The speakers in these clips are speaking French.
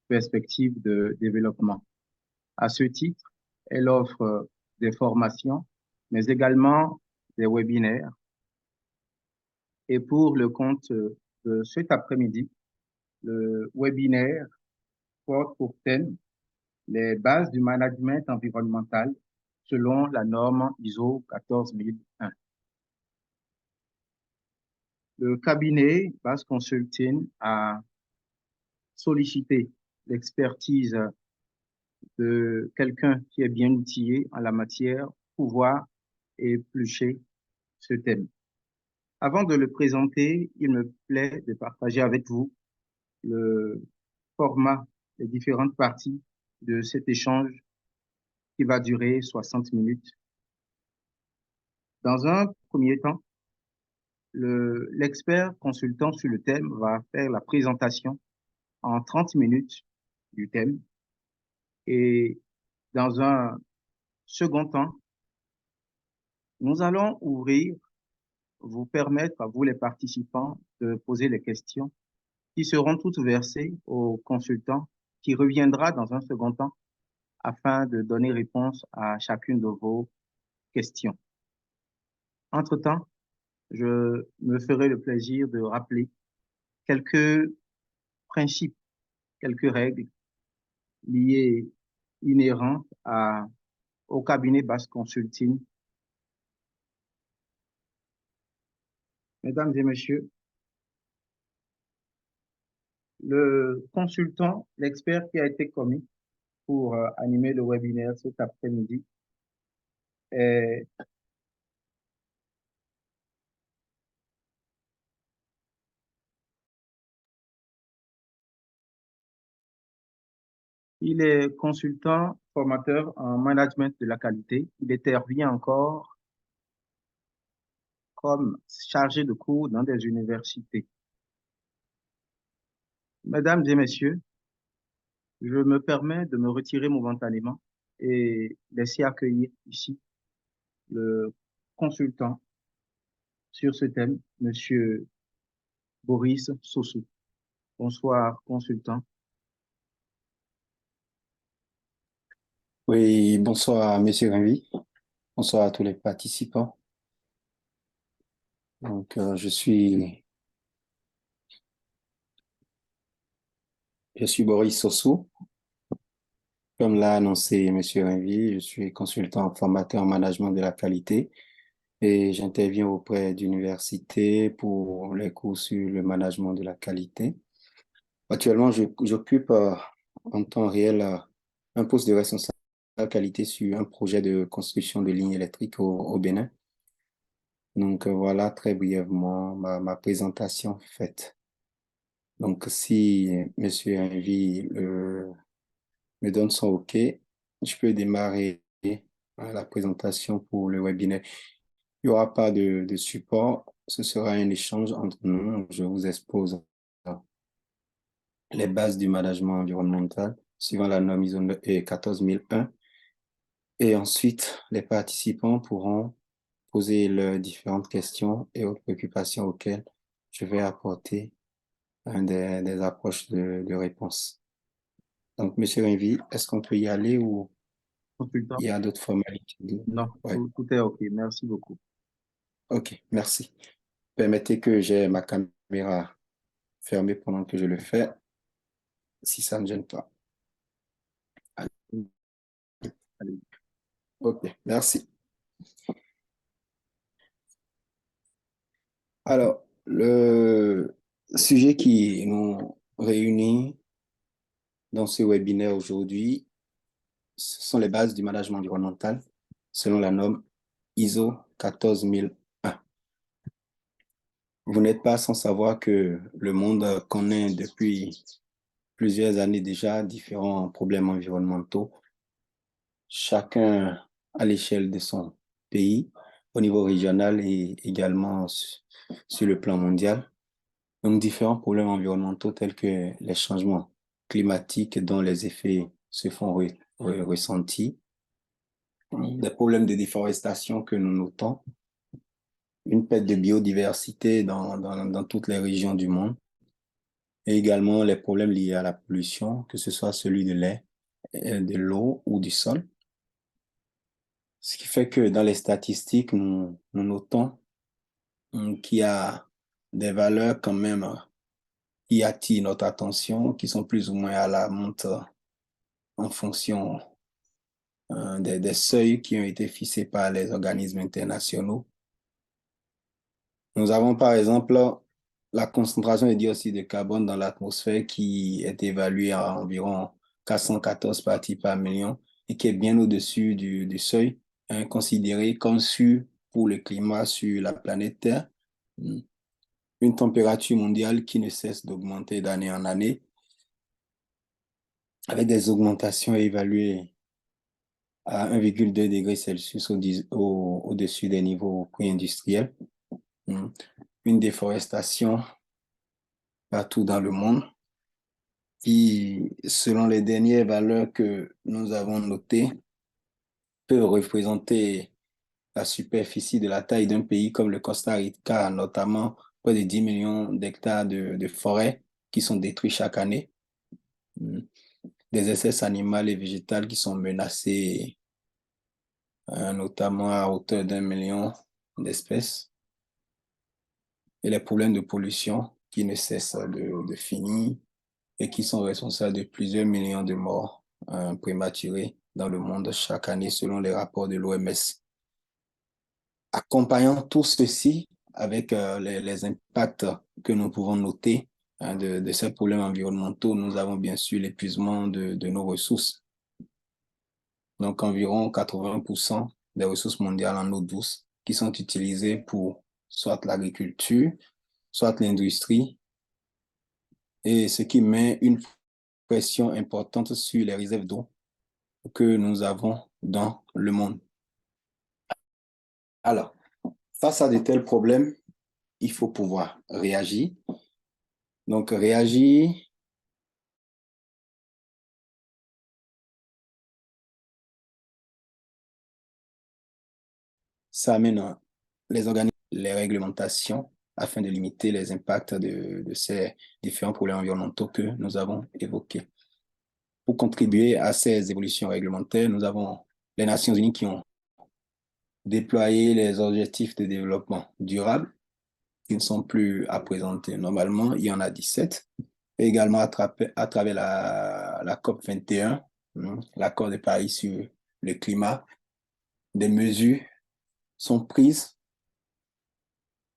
perspectives de développement. À ce titre, elle offre des formations, mais également des webinaires. Et pour le compte de cet après-midi, le webinaire porte pour thème les bases du management environnemental selon la norme ISO 14001. Le cabinet Bass Consulting a sollicité l'expertise de quelqu'un qui est bien outillé en la matière pour pouvoir éplucher ce thème. Avant de le présenter, il me plaît de partager avec vous le format, les différentes parties de cet échange qui va durer 60 minutes. Dans un premier temps, l'expert consultant sur le thème va faire la présentation en 30 minutes du thème et dans un second temps, nous allons vous permettre à vous les participants de poser les questions qui seront toutes versées au consultant qui reviendra dans un second temps afin de donner réponse à chacune de vos questions. Entre-temps, je me ferai le plaisir de rappeler quelques principes, quelques règles liées inhérentes au cabinet Bass Consulting. Mesdames et messieurs, le consultant, l'expert qui a été commis pour animer le webinaire cet après-midi est il est consultant, formateur en management de la qualité. Il intervient encore comme chargé de cours dans des universités. Mesdames et messieurs, je me permets de me retirer momentanément et laisser accueillir ici le consultant sur ce thème, Monsieur Boris Sossou. Bonsoir, consultant. Oui, bonsoir, Monsieur Ravi. Bonsoir à tous les participants. Donc, je suis Boris Sossou. Comme l'a annoncé Monsieur Ravi, je suis consultant formateur en management de la qualité et j'interviens auprès d'universités pour les cours sur le management de la qualité. Actuellement, j'occupe en temps réel un poste de responsable qualité sur un projet de construction de lignes électriques au Bénin. Donc voilà très brièvement ma présentation faite. Donc si Monsieur Envy me donne son OK, je peux démarrer la présentation pour le webinaire. Il n'y aura pas de support, ce sera un échange entre nous. Je vous expose les bases du management environnemental suivant la norme ISO 14001. Et ensuite, les participants pourront poser leurs différentes questions et autres préoccupations auxquelles je vais apporter des approches de réponse. Donc, Monsieur Envy, est-ce qu'on peut y aller ou Consultant? il y a d'autres formalités? Non, Ouais. tout est OK. Merci beaucoup. OK, merci. Permettez que j'ai ma caméra fermée pendant que je le fais, si ça ne gêne pas. Allez. OK, merci. Alors, le sujet qui nous réunit dans ce webinaire aujourd'hui, ce sont les bases du management environnemental selon la norme ISO 14001. Vous n'êtes pas sans savoir que le monde connaît depuis plusieurs années déjà différents problèmes environnementaux, chacun à l'échelle de son pays, au niveau régional et également sur le plan mondial. Donc, différents problèmes environnementaux tels que les changements climatiques dont les effets se font ressentir, des problèmes de déforestation que nous notons, une perte de biodiversité dans toutes les régions du monde, et également les problèmes liés à la pollution, que ce soit celui de l'air, de l'eau ou du sol. Ce qui fait que dans les statistiques, nous notons qu'il y a des valeurs quand même qui attirent notre attention, qui sont plus ou moins alarmantes en fonction des seuils qui ont été fixés par les organismes internationaux. Nous avons par exemple la concentration de dioxyde de carbone dans l'atmosphère qui est évaluée à environ 414 parties par million et qui est bien au-dessus du seuil, considéré comme sûr pour le climat sur la planète Terre. Une température mondiale qui ne cesse d'augmenter d'année en année, avec des augmentations évaluées à 1,2 degré Celsius au-dessus des niveaux pré-industriels. Une déforestation partout dans le monde qui, selon les dernières valeurs que nous avons notées, peut représenter la superficie de la taille d'un pays comme le Costa Rica, notamment près de 10 millions d'hectares de forêts qui sont détruits chaque année. Des espèces animales et végétales qui sont menacées, notamment à hauteur d'1 million d'espèces. Et les problèmes de pollution qui ne cessent de finir et qui sont responsables de plusieurs millions de morts prématurées dans le monde chaque année, selon les rapports de l'OMS. Accompagnant tout ceci avec les impacts que nous pouvons noter de ces problèmes environnementaux, nous avons bien sûr l'épuisement de nos ressources. Donc, environ 80% des ressources mondiales en eau douce qui sont utilisées pour soit l'agriculture, soit l'industrie, et ce qui met une pression importante sur les réserves d'eau que nous avons dans le monde. Alors, face à de tels problèmes, il faut pouvoir réagir. Donc, réagir, ça amène les organismes, les réglementations afin de limiter les impacts de ces différents problèmes environnementaux que nous avons évoqués. Pour contribuer à ces évolutions réglementaires, nous avons les Nations Unies qui ont déployé les objectifs de développement durable, qui ne sont plus à présenter normalement. Il y en a 17. Et également à travers la COP 21, l'accord de Paris sur le climat, des mesures sont prises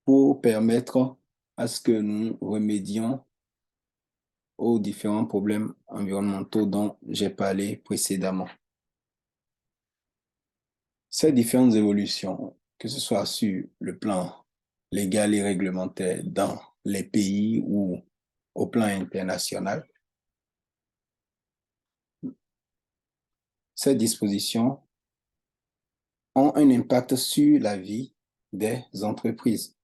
pour permettre à ce que nous remédions aux différents problèmes environnementaux dont j'ai parlé précédemment. Ces différentes évolutions, que ce soit sur le plan légal et réglementaire dans les pays ou au plan international, ces dispositions ont un impact sur la vie des entreprises.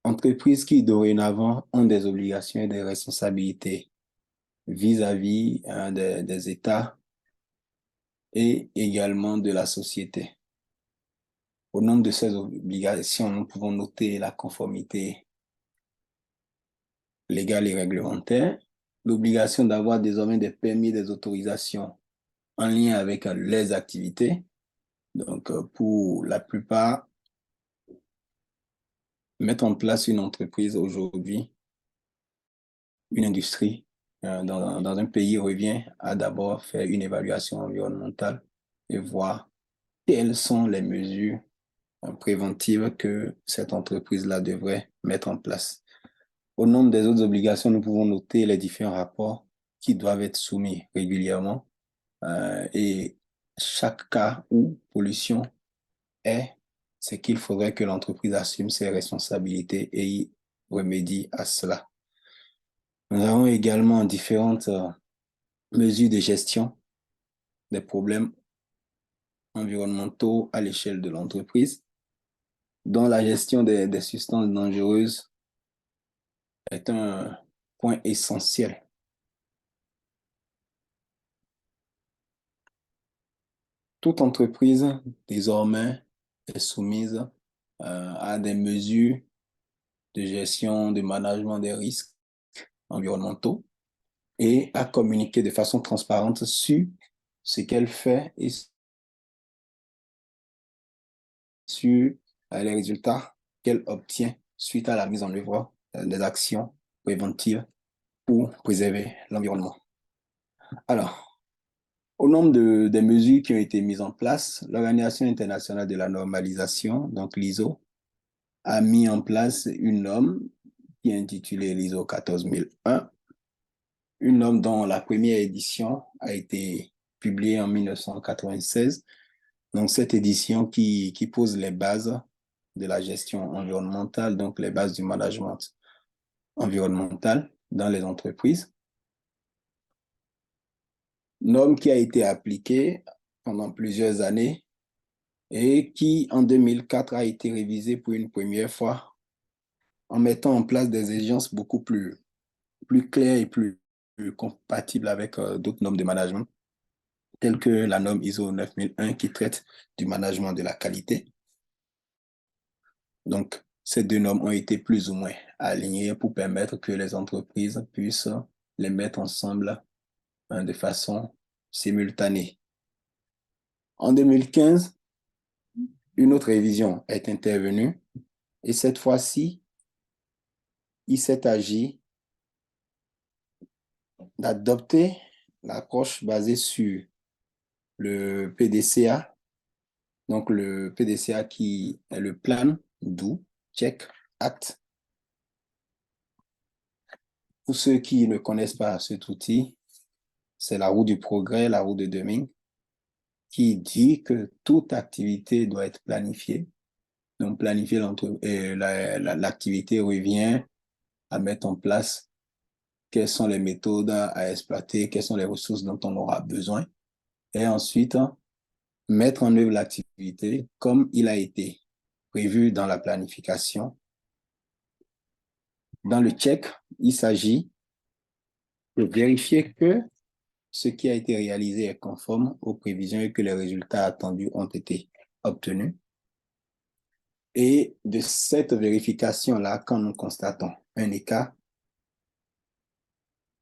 Entreprises qui dorénavant ont des obligations et des responsabilités vis-à-vis des États et également de la société. Au nom de ces obligations, nous pouvons noter la conformité légale et réglementaire, l'obligation d'avoir désormais des permis et des autorisations en lien avec les activités. Donc, pour la plupart, mettre en place une entreprise aujourd'hui, une industrie, dans un pays revient à d'abord faire une évaluation environnementale et voir quelles sont les mesures préventives que cette entreprise-là devrait mettre en place. Au nombre des autres obligations, nous pouvons noter les différents rapports qui doivent être soumis régulièrement et chaque cas où pollution est, c'est qu'il faudrait que l'entreprise assume ses responsabilités et y remédie à cela. Nous avons également différentes mesures de gestion des problèmes environnementaux à l'échelle de l'entreprise, dont la gestion des substances dangereuses est un point essentiel. Toute entreprise, désormais, est soumise à des mesures de gestion, de management des risques environnementaux et à communiquer de façon transparente sur ce qu'elle fait et sur les résultats qu'elle obtient suite à la mise en œuvre des actions préventives pour préserver l'environnement. Alors, au nombre des mesures qui ont été mises en place, l'Organisation internationale de la normalisation, donc l'ISO, a mis en place une norme qui est intitulée l'ISO 14001, une norme dont la première édition a été publiée en 1996. Donc, cette édition qui pose les bases de la gestion environnementale, donc les bases du management environnemental dans les entreprises. Norme qui a été appliquée pendant plusieurs années et qui, en 2004, a été révisée pour une première fois en mettant en place des exigences beaucoup plus claires et plus compatibles avec d'autres normes de management, telles que la norme ISO 9001 qui traite du management de la qualité. Donc, ces deux normes ont été plus ou moins alignées pour permettre que les entreprises puissent les mettre ensemble de façon simultanée. En 2015, une autre révision est intervenue et cette fois-ci, il s'est agi d'adopter l'approche basée sur le PDCA, donc le PDCA qui est le Plan, Do, Check, Act. Pour ceux qui ne connaissent pas cet outil, c'est la roue du progrès, la roue de Deming, qui dit que toute activité doit être planifiée. Donc, planifier l'activité revient à mettre en place quelles sont les méthodes à exploiter, quelles sont les ressources dont on aura besoin. Et ensuite, mettre en œuvre l'activité comme il a été prévu dans la planification. Dans le check, il s'agit de vérifier que ce qui a été réalisé est conforme aux prévisions et que les résultats attendus ont été obtenus. Et de cette vérification-là, quand nous constatons un écart,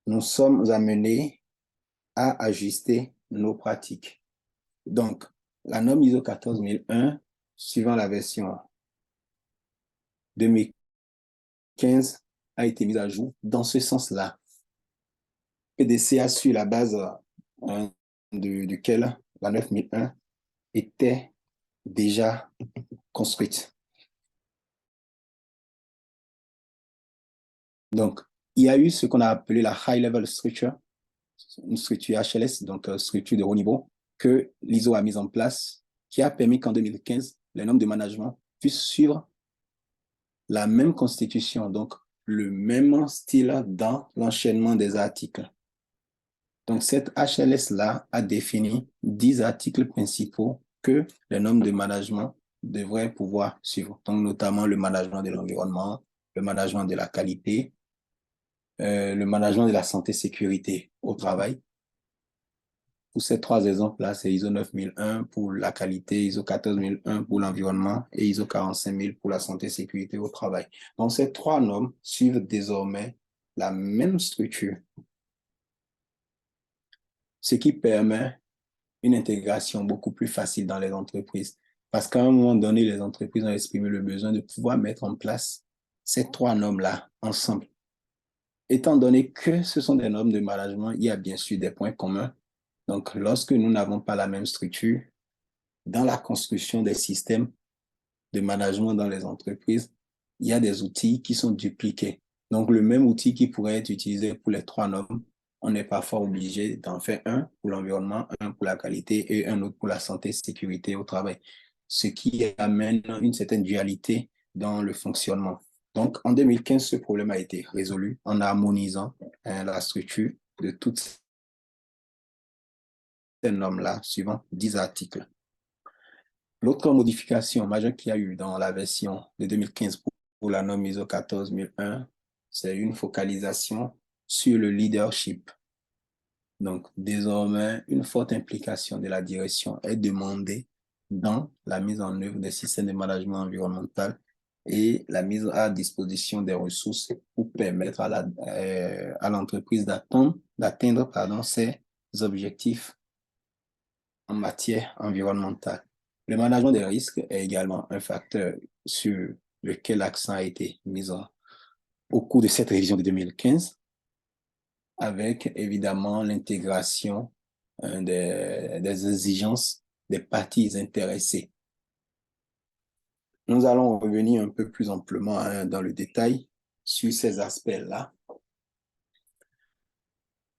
nous sommes amenés à ajuster nos pratiques. Donc, la norme ISO 14001, suivant la version 2015, a été mise à jour dans ce sens-là. PDCA sur la base duquel la 9001 était déjà construite. Donc, il y a eu ce qu'on a appelé la High Level Structure, une structure HLS, donc structure de haut niveau, que l'ISO a mise en place, qui a permis qu'en 2015, les normes de management puissent suivre la même constitution, donc le même style dans l'enchaînement des articles. Donc, cette HLS-là a défini 10 articles principaux que les normes de management devraient pouvoir suivre. Donc, notamment le management de l'environnement, le management de la qualité, le management de la santé-sécurité au travail. Pour ces trois exemples-là, c'est ISO 9001 pour la qualité, ISO 14001 pour l'environnement et ISO 45000 pour la santé-sécurité au travail. Donc, ces trois normes suivent désormais la même structure, ce qui permet une intégration beaucoup plus facile dans les entreprises. Parce qu'à un moment donné, les entreprises ont exprimé le besoin de pouvoir mettre en place ces trois normes-là ensemble. Étant donné que ce sont des normes de management, il y a bien sûr des points communs. Donc, lorsque nous n'avons pas la même structure, dans la construction des systèmes de management dans les entreprises, il y a des outils qui sont dupliqués. Donc, le même outil qui pourrait être utilisé pour les trois normes, on est parfois obligé d'en faire un pour l'environnement, un pour la qualité et un autre pour la santé et sécurité au travail, ce qui amène une certaine dualité dans le fonctionnement. Donc, en 2015, ce problème a été résolu en harmonisant la structure de toutes ces normes-là, suivant 10 articles. L'autre modification majeure qu'il y a eu dans la version de 2015 pour la norme ISO 14001, c'est une focalisation sur le leadership. Donc, désormais, une forte implication de la direction est demandée dans la mise en œuvre des systèmes de management environnemental et la mise à disposition des ressources pour permettre à l'entreprise d'atteindre ses objectifs en matière environnementale. Le management des risques est également un facteur sur lequel l'accent a été mis au cours de cette révision de 2015, avec évidemment l'intégration des exigences des parties intéressées. Nous allons revenir un peu plus amplement dans le détail sur ces aspects-là.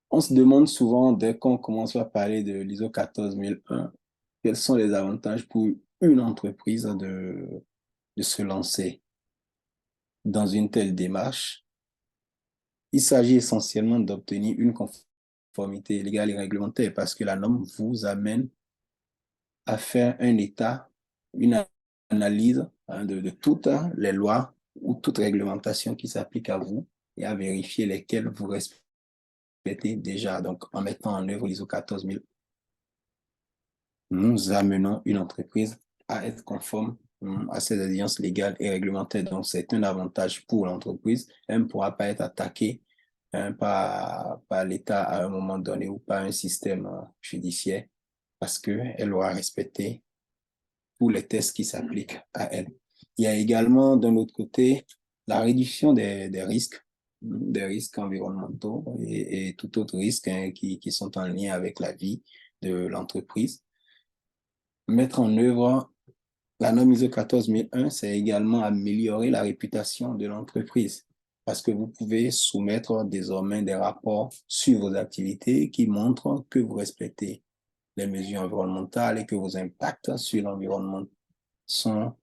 On se demande souvent, dès qu'on commence à parler de l'ISO 14001, quels sont les avantages pour une entreprise de se lancer dans une telle démarche. Il s'agit essentiellement d'obtenir une conformité légale et réglementaire parce que la norme vous amène à faire un état, une analyse de toutes les lois ou toute réglementation qui s'applique à vous et à vérifier lesquelles vous respectez déjà. Donc, en mettant en œuvre l'ISO 14000, nous amenons une entreprise à être conforme à ces exigences légales et réglementaires. Donc, c'est un avantage pour l'entreprise. Elle ne pourra pas être attaquée par l'État à un moment donné ou par un système judiciaire parce qu'elle aura respecté tous les tests qui s'appliquent à elle. Il y a également, d'un autre côté, la réduction des risques environnementaux et tout autre risque qui sont en lien avec la vie de l'entreprise. Mettre en œuvre la norme ISO 14001, c'est également améliorer la réputation de l'entreprise parce que vous pouvez soumettre désormais des rapports sur vos activités qui montrent que vous respectez les mesures environnementales et que vos impacts sur l'environnement sont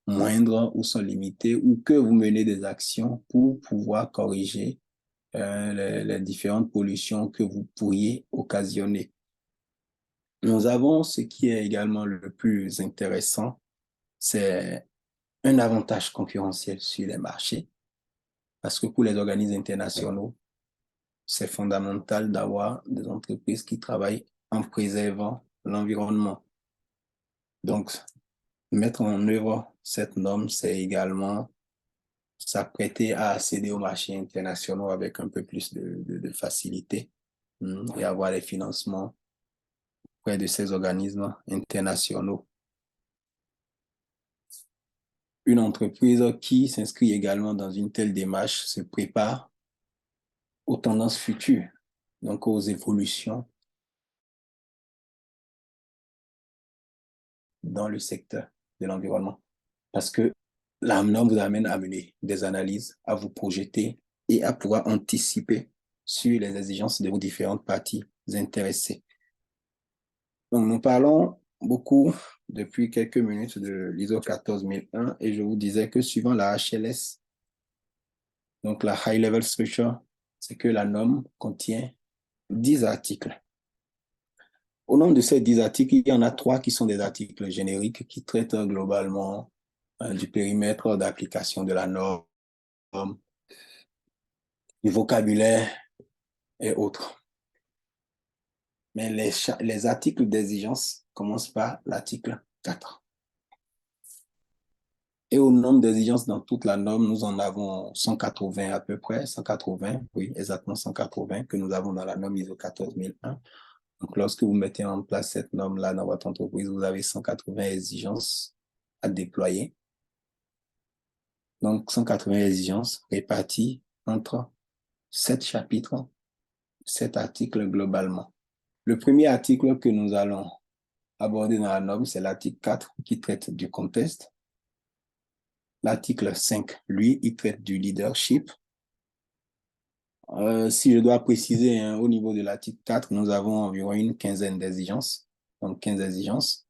moindres ou sont limités ou que vous menez des actions pour pouvoir corriger les différentes pollutions que vous pourriez occasionner. Nous avons ce qui est également le plus intéressant, c'est un avantage concurrentiel sur les marchés parce que pour les organismes internationaux, c'est fondamental d'avoir des entreprises qui travaillent en préservant l'environnement. Donc, mettre en œuvre cette norme, c'est également s'apprêter à accéder aux marchés internationaux avec un peu plus de facilité et avoir les financements auprès de ces organismes internationaux. Une entreprise qui s'inscrit également dans une telle démarche se prépare aux tendances futures, donc aux évolutions dans le secteur de l'environnement. Parce que la norme vous amène à mener des analyses, à vous projeter et à pouvoir anticiper sur les exigences de vos différentes parties intéressées. Donc, nous parlons beaucoup depuis quelques minutes de l'ISO 14001 et je vous disais que suivant la HLS, donc la High Level Structure, c'est que la norme contient 10 articles. Au nombre de ces 10 articles, il y en a 3 qui sont des articles génériques qui traitent globalement du périmètre d'application de la norme, du vocabulaire et autres. Mais les articles d'exigence commencent par l'article 4. Et au nombre d'exigences dans toute la norme, nous en avons 180 à peu près, 180, oui, exactement 180 que nous avons dans la norme ISO 14001. Donc, lorsque vous mettez en place cette norme-là dans votre entreprise, vous avez 180 exigences à déployer. Donc, 180 exigences réparties entre 7 chapitres, 7 articles globalement. Le premier article que nous allons aborder dans la norme, c'est l'article 4 qui traite du contexte. L'article 5, lui, il traite du leadership. Si je dois préciser, au niveau de l'article 4, nous avons environ une quinzaine d'exigences, donc 15 exigences.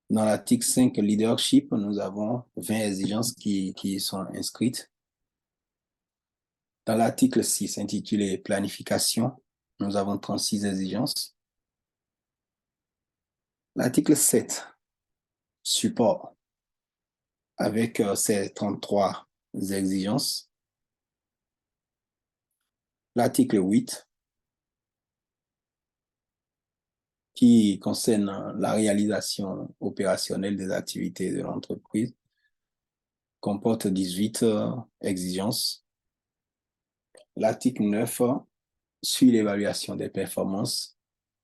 Dans l'article 5, leadership, nous avons 20 exigences qui sont inscrites. Dans l'article 6, intitulé planification, nous avons 36 exigences. L'article 7, support, avec ses 33 exigences. L'article 8, qui concerne la réalisation opérationnelle des activités de l'entreprise. comporte 18 exigences. L'article 9 sur l'évaluation des performances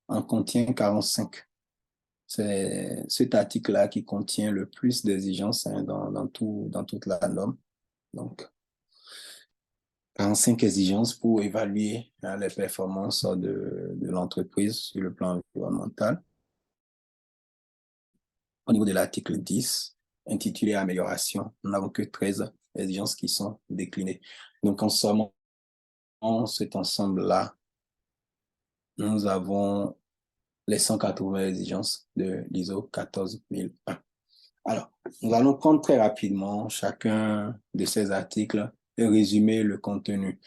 en contient 45. C'est cet article-là qui contient le plus d'exigences dans toute la norme. Donc, 45 exigences pour évaluer les performances de l'entreprise sur le plan environnemental. Au niveau de l'article 10, intitulé Amélioration, nous n'avons que 13 exigences qui sont déclinées. Donc, en somme, en cet ensemble-là, nous avons les 180 exigences de l'ISO 14001. Alors, nous allons prendre très rapidement chacun de ces articles et résumer le contenu.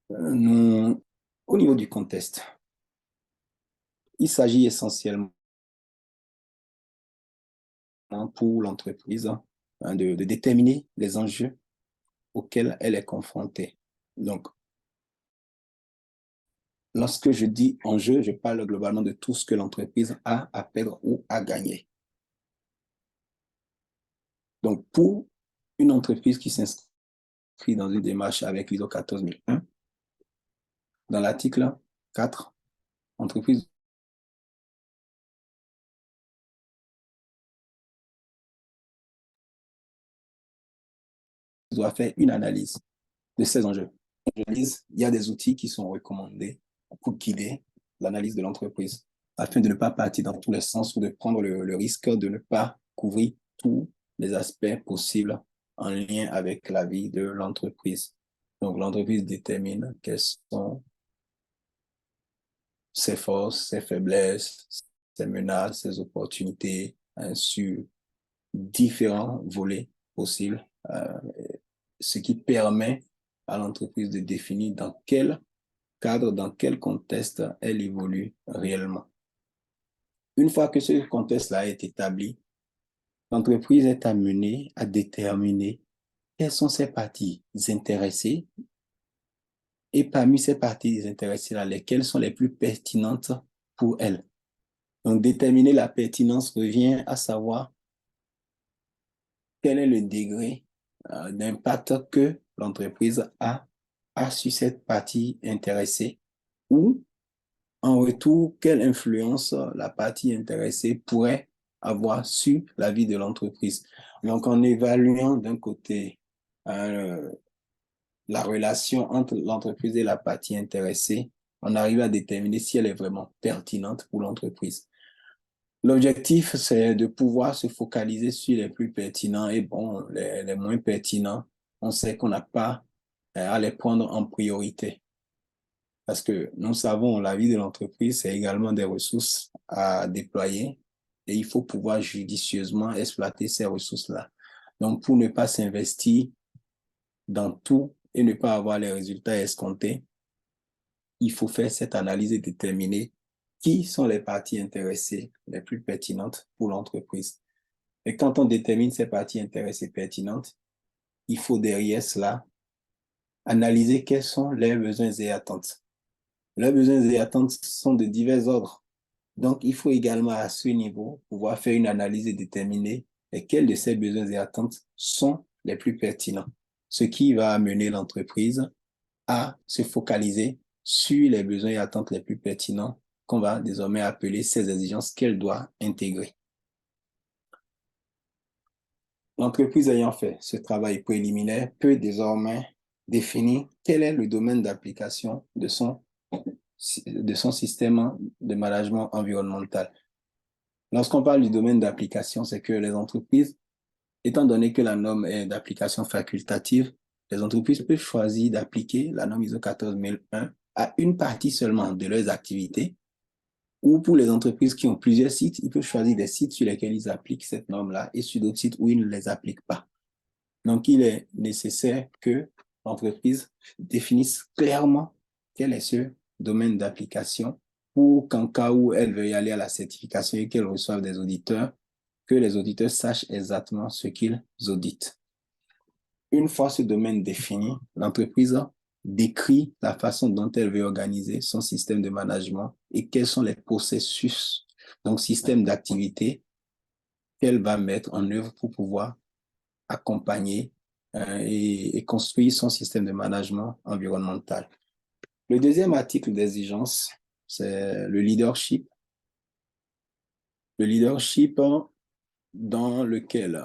Au niveau du contexte, il s'agit essentiellement pour l'entreprise de déterminer les enjeux auxquels elle est confrontée. Donc, lorsque je dis enjeu, je parle globalement de tout ce que l'entreprise a à perdre ou à gagner. Donc, pour une entreprise qui s'inscrit dans une démarche avec l'ISO 14001, dans l'article 4, l'entreprise doit faire une analyse de ces enjeux. Il y a des outils qui sont recommandés pour guider l'analyse de l'entreprise afin de ne pas partir dans tous les sens ou de prendre le risque de ne pas couvrir tous les aspects possibles en lien avec la vie de l'entreprise. Donc, l'entreprise détermine quelles sont ses forces, ses faiblesses, ses menaces, ses opportunités sur différents volets possibles, ce qui permet à l'entreprise de définir dans quel cadre, dans quel contexte elle évolue réellement. Une fois que ce contexte-là est établi, l'entreprise est amenée à déterminer quelles sont ses parties intéressées et parmi ces parties intéressées-là, lesquelles sont les plus pertinentes pour elle. Donc, déterminer la pertinence revient à savoir quel est le degré d'impact que l'entreprise a sur cette partie intéressée ou en retour, quelle influence la partie intéressée pourrait avoir sur la vie de l'entreprise. Donc, en évaluant d'un côté la relation entre l'entreprise et la partie intéressée, on arrive à déterminer si elle est vraiment pertinente pour l'entreprise. L'objectif, c'est de pouvoir se focaliser sur les plus pertinents et bon, les moins pertinents, on sait qu'on n'a pas à les prendre en priorité. Parce que nous savons, la vie de l'entreprise, c'est également des ressources à déployer et il faut pouvoir judicieusement exploiter ces ressources-là. Donc, pour ne pas s'investir dans tout et ne pas avoir les résultats escomptés, il faut faire cette analyse et déterminer qui sont les parties intéressées les plus pertinentes pour l'entreprise. Et quand on détermine ces parties intéressées pertinentes, il faut derrière cela analyser quels sont les besoins et attentes. Les besoins et attentes sont de divers ordres. Donc, il faut également à ce niveau pouvoir faire une analyse et déterminer lesquels de ces besoins et attentes sont les plus pertinents. Ce qui va amener l'entreprise à se focaliser sur les besoins et attentes les plus pertinents qu'on va désormais appeler ces exigences qu'elle doit intégrer. L'entreprise ayant fait ce travail préliminaire peut désormais définir quel est le domaine d'application de son système de management environnemental. Lorsqu'on parle du domaine d'application, c'est que les entreprises, étant donné que la norme est d'application facultative, les entreprises peuvent choisir d'appliquer la norme ISO 14001 à une partie seulement de leurs activités, ou pour les entreprises qui ont plusieurs sites, ils peuvent choisir des sites sur lesquels ils appliquent cette norme-là et sur d'autres sites où ils ne les appliquent pas. Donc, il est nécessaire que l'entreprise définisse clairement quel est ce domaine d'application pour qu'en cas où elle veut y aller à la certification et qu'elle reçoive des auditeurs, que les auditeurs sachent exactement ce qu'ils auditent. Une fois ce domaine défini, l'entreprise décrit la façon dont elle veut organiser son système de management et quels sont les processus, donc système d'activité qu'elle va mettre en œuvre pour pouvoir accompagner et construire son système de management environnemental. Le deuxième article d'exigence, c'est le leadership. Le leadership dans lequel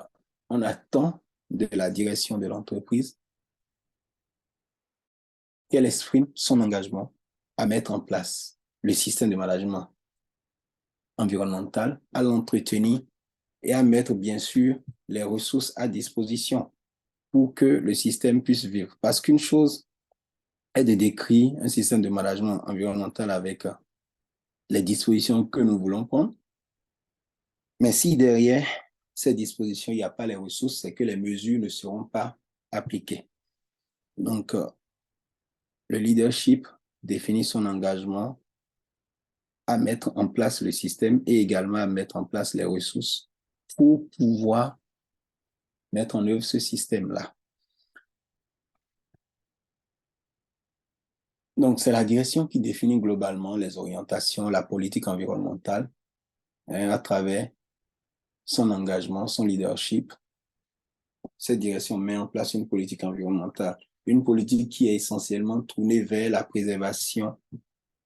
on attend de la direction de l'entreprise qu'elle exprime son engagement à mettre en place le système de management environnemental, à l'entretenir et à mettre bien sûr les ressources à disposition pour que le système puisse vivre. Parce qu'une chose est de décrire un système de management environnemental avec les dispositions que nous voulons prendre, mais si derrière ces dispositions, il n'y a pas les ressources, c'est que les mesures ne seront pas appliquées. Donc, le leadership définit son engagement à mettre en place le système et également à mettre en place les ressources pour pouvoir mettre en œuvre ce système-là. Donc, c'est la direction qui définit globalement les orientations, la politique environnementale à travers son engagement, son leadership. Cette direction met en place une politique environnementale, une politique qui est essentiellement tournée vers la préservation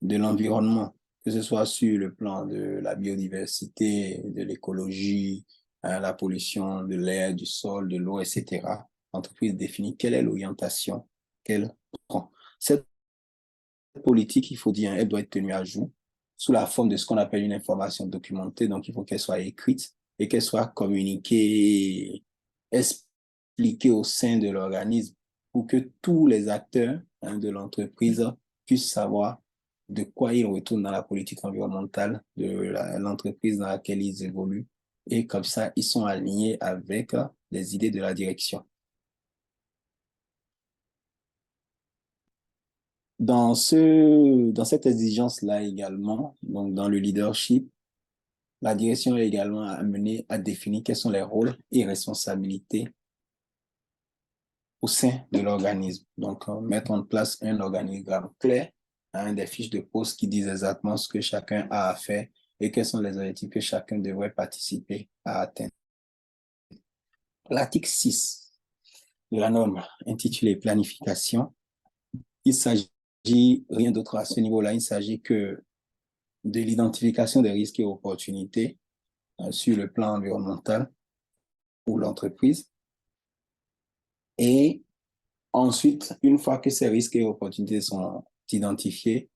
de l'environnement, que ce soit sur le plan de la biodiversité, de l'écologie, la pollution de l'air, du sol, de l'eau, etc. L'entreprise définit quelle est l'orientation qu'elle prend. Cette politique, il faut dire, elle doit être tenue à jour sous la forme de ce qu'on appelle une information documentée. Donc, il faut qu'elle soit écrite et qu'elle soit communiquée, expliquée au sein de l'organisme pour que tous les acteurs de l'entreprise puissent savoir de quoi ils retournent dans la politique environnementale de l'entreprise dans laquelle ils évoluent. Et comme ça, ils sont alignés avec les idées de la direction. Dans cette exigence-là également, donc dans le leadership, la direction est également amenée à définir quels sont les rôles et responsabilités au sein de l'organisme. Donc, mettre en place un organigramme clair, des fiches de poste qui disent exactement ce que chacun a à faire et quels sont les objectifs que chacun devrait participer à atteindre. L'article 6 de la norme intitulée planification, il s'agit rien d'autre à ce niveau-là, il s'agit que de l'identification des risques et opportunités sur le plan environnemental pour l'entreprise. Et ensuite, une fois que ces risques et opportunités sont identifiés,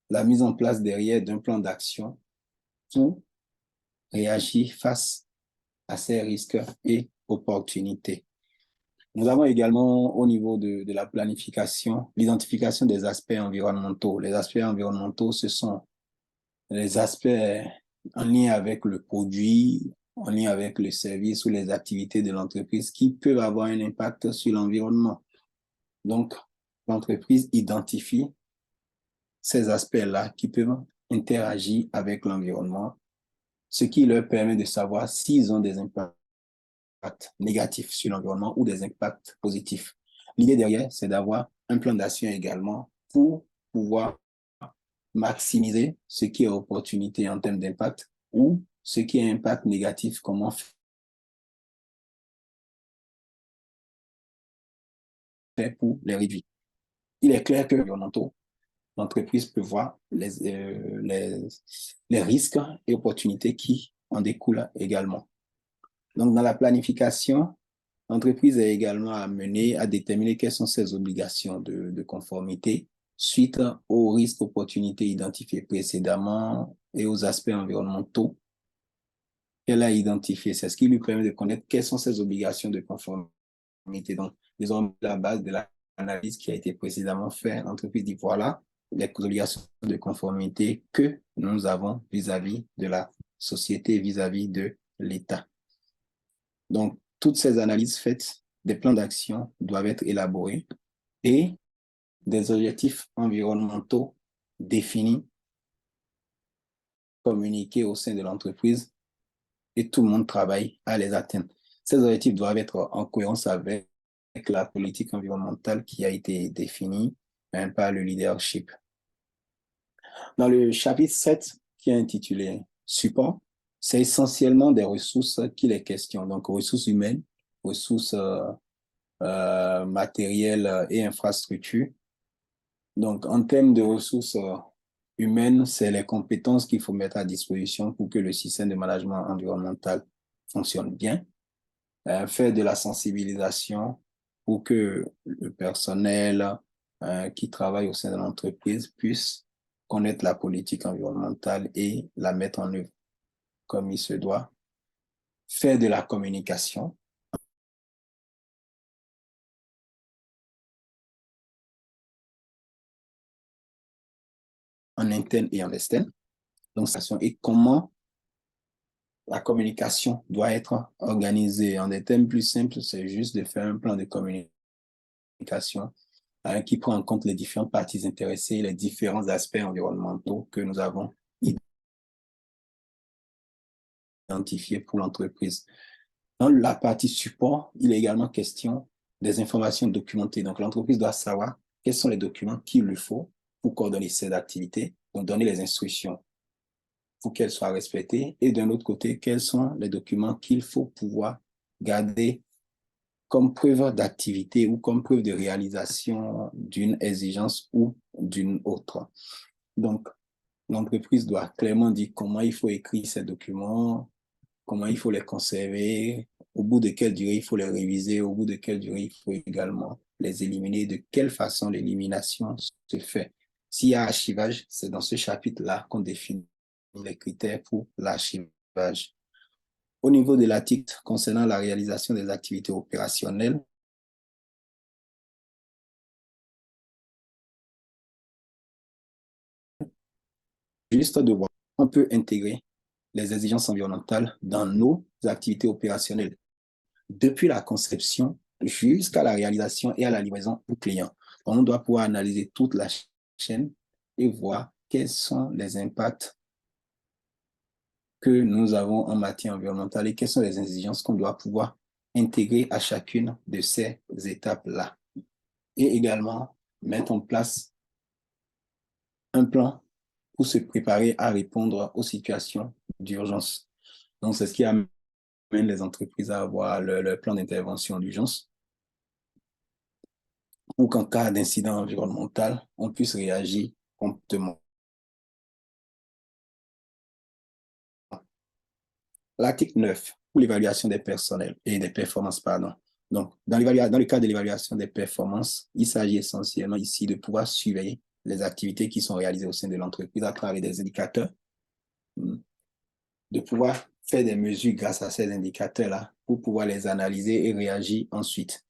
la mise en place derrière d'un plan d'action pour réagir face à ces risques et opportunités. Nous avons également au niveau de la planification, l'identification des aspects environnementaux. Les aspects environnementaux, ce sont les aspects en lien avec le produit, en lien avec le service ou les activités de l'entreprise qui peuvent avoir un impact sur l'environnement. Donc, l'entreprise identifie ces aspects-là qui peuvent interagir avec l'environnement, ce qui leur permet de savoir s'ils ont des impacts négatifs sur l'environnement ou des impacts positifs. L'idée derrière, c'est d'avoir un plan d'action également pour pouvoir maximiser ce qui est opportunité en termes d'impact ou ce qui est impact négatif, comment faire pour les réduire. Il est clair que l'entreprise peut voir les risques et opportunités qui en découlent également. Donc, dans la planification, l'entreprise est également amenée à déterminer quelles sont ses obligations de conformité suite aux risques, opportunités identifiés précédemment et aux aspects environnementaux qu'elle a identifiés. C'est ce qui lui permet de connaître quelles sont ses obligations de conformité. Donc, disons, la base de l'analyse qui a été précédemment faite, l'entreprise dit voilà les obligations de conformité que nous avons vis-à-vis de la société, vis-à-vis de l'État. Donc, toutes ces analyses faites, des plans d'action doivent être élaborés et des objectifs environnementaux définis, communiqués au sein de l'entreprise et tout le monde travaille à les atteindre. Ces objectifs doivent être en cohérence avec la politique environnementale qui a été définie par le leadership. Dans le chapitre 7, qui est intitulé Support, c'est essentiellement des ressources qu'il est question. Donc, ressources humaines, ressources matérielles et infrastructures. Donc, en termes de ressources humaines, c'est les compétences qu'il faut mettre à disposition pour que le système de management environnemental fonctionne bien. Faire de la sensibilisation pour que le personnel qui travaille au sein de l'entreprise puisse connaître la politique environnementale et la mettre en œuvre comme il se doit. Faire de la communication en interne et en externe. Donc, et comment la communication doit être organisée. En des termes plus simples, c'est juste de faire un plan de communication qui prend en compte les différentes parties intéressées, les différents aspects environnementaux que nous avons identifiés pour l'entreprise. Dans la partie support, il est également question des informations documentées. Donc, l'entreprise doit savoir quels sont les documents qu'il lui faut pour coordonner ses activités, donc donner les instructions pour qu'elles soient respectées. Et d'un autre côté, quels sont les documents qu'il faut pouvoir garder comme preuve d'activité ou comme preuve de réalisation d'une exigence ou d'une autre. Donc, l'entreprise doit clairement dire comment il faut écrire ces documents, comment il faut les conserver, au bout de quelle durée il faut les réviser, au bout de quelle durée il faut également les éliminer, de quelle façon l'élimination se fait. S'il y a archivage, c'est dans ce chapitre-là qu'on définit les critères pour l'archivage. Au niveau de l'article concernant la réalisation des activités opérationnelles, juste de voir, on peut intégrer les exigences environnementales dans nos activités opérationnelles, depuis la conception jusqu'à la réalisation et à la livraison au client. On doit pouvoir analyser toute la chaîne et voir quels sont les impacts que nous avons en matière environnementale et quelles sont les exigences qu'on doit pouvoir intégrer à chacune de ces étapes-là. Et également mettre en place un plan pour se préparer à répondre aux situations d'urgence. Donc, c'est ce qui amène les entreprises à avoir leur plan d'intervention d'urgence pour qu'en cas d'incident environnemental, on puisse réagir promptement. L'article 9, pour l'évaluation des personnels et des performances, pardon. Donc, dans le cas de l'évaluation des performances, il s'agit essentiellement ici de pouvoir surveiller les activités qui sont réalisées au sein de l'entreprise à travers des indicateurs, de pouvoir faire des mesures grâce à ces indicateurs-là pour pouvoir les analyser et réagir ensuite.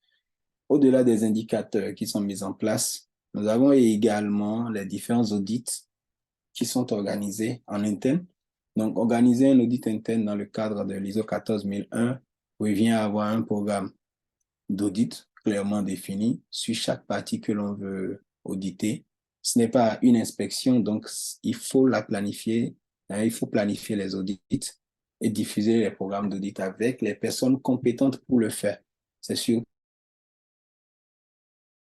Au-delà des indicateurs qui sont mis en place, nous avons également les différents audits qui sont organisés en interne. Donc, organiser un audit interne dans le cadre de l'ISO 14001 revient à avoir un programme d'audit clairement défini sur chaque partie que l'on veut auditer. Ce n'est pas une inspection, donc il faut la planifier, il faut planifier les audits et diffuser les programmes d'audit avec les personnes compétentes pour le faire. C'est sûr.